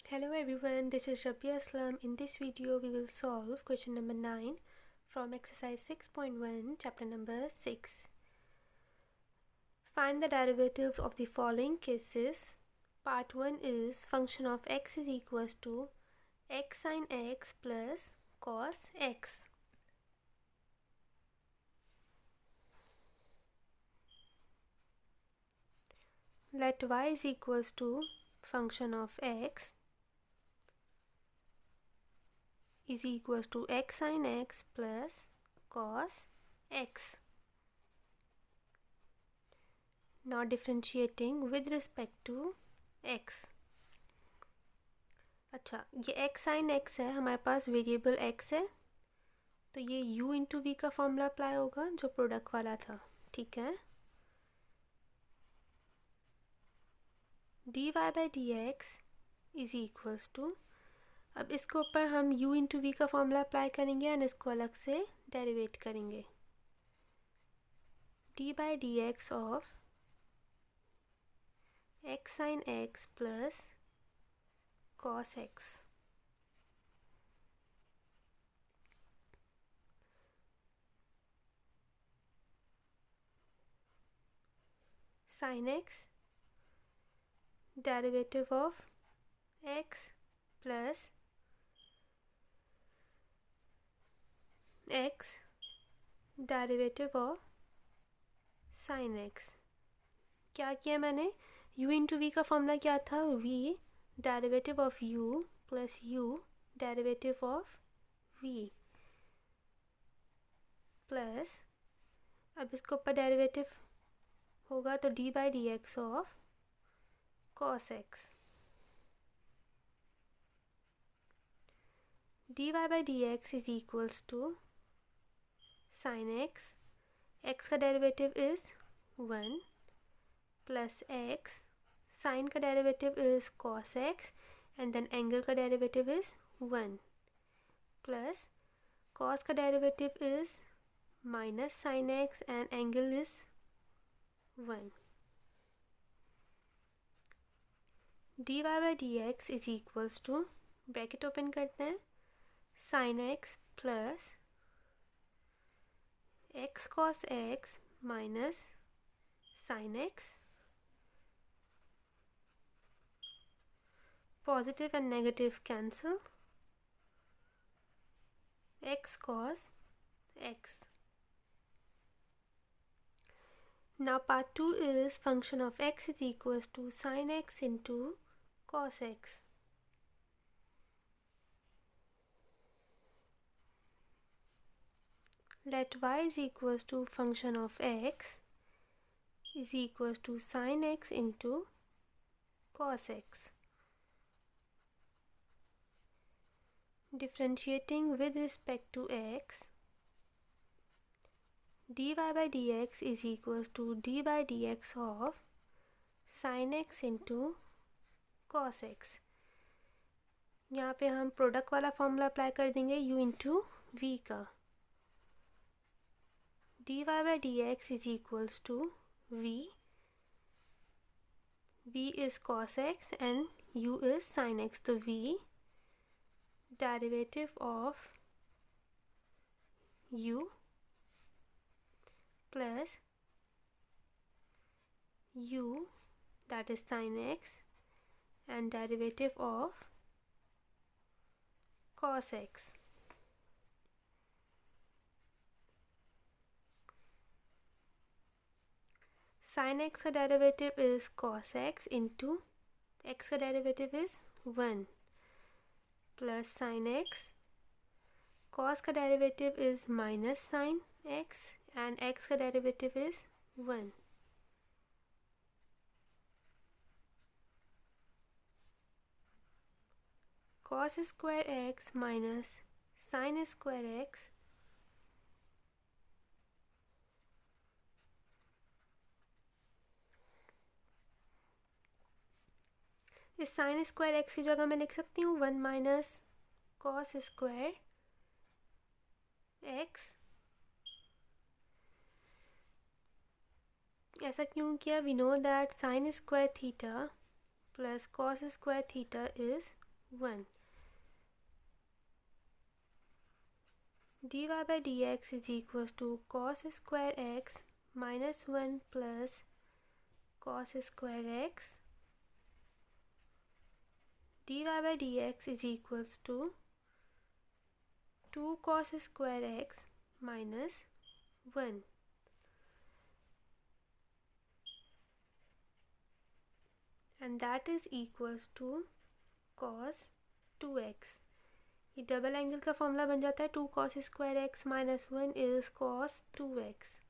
Hello everyone, this is Rabbia. In this video, we will solve question number 9 from exercise 6.1, chapter number 6. Find the derivatives of the following cases. Part 1 is function of x is equals to x sin x plus cos x. Let y is equals to function of x is equals to x sin x plus cos x. Now differentiating with respect to x. अच्छा, ये x sin x है, हमारे पास variable x है, तो ये u into we का formula apply होगा जो प्रोडक्ट वाला था. ठीक है. dy by dx is equals to, अब इसके ऊपर हम u इंटू वी का फॉर्मूला अप्लाई करेंगे एंड इसको अलग से डेरिवेट करेंगे. D by D x of x sin x plus cos x. Sin x, derivative of x plus x, derivative of sin x. क्या किया मैंने? u इंटू वी का फॉर्मूला क्या था? v derivative of u plus u derivative of v plus, अब इसके ऊपर derivative होगा तो d by D x of cos x. dy by D x is equals to sin x, x का derivative is 1 plus x, sine का derivative is cos x and then angle का derivative is 1 plus cos का derivative is minus sine x and angle is 1. dy by D x is equals to, bracket open करते हैं, sine x plus x cos x minus sine x. Positive and negative cancel. X cos x. Now part 2 is function of x is equals to sin x into cos x. Let y is equals to function of x is equals to sin x into cos x. Differentiating with respect to x, dy by dx is equals to d by dx of sin x into cos x. यहाँ पे हम product वाला formula apply कर देंगे u into we का. dy by dx is equals to v is cos x and u is sin x, तो v derivative of u plus u, that is sin x, and derivative of cos x. Sin x का derivative is cos x into x का derivative is 1 plus sin x, cos का derivative is minus sin x and x का derivative is 1. cos square x minus sin square x इस sine square x की जगह मैं लिख सकती हूँ 1 माइनस कॉस स्क्वायर एक्स. ऐसा क्यों किया? We know that sine square theta plus cos square theta is 1. dy by dx is equals to cos square x minus 1 plus cos square x. dy by dx is equals to 2 cos square x minus 1. And that is equals to cos 2x. ये double angle का formula बन जाता है 2 cos square x minus 1 is cos 2x.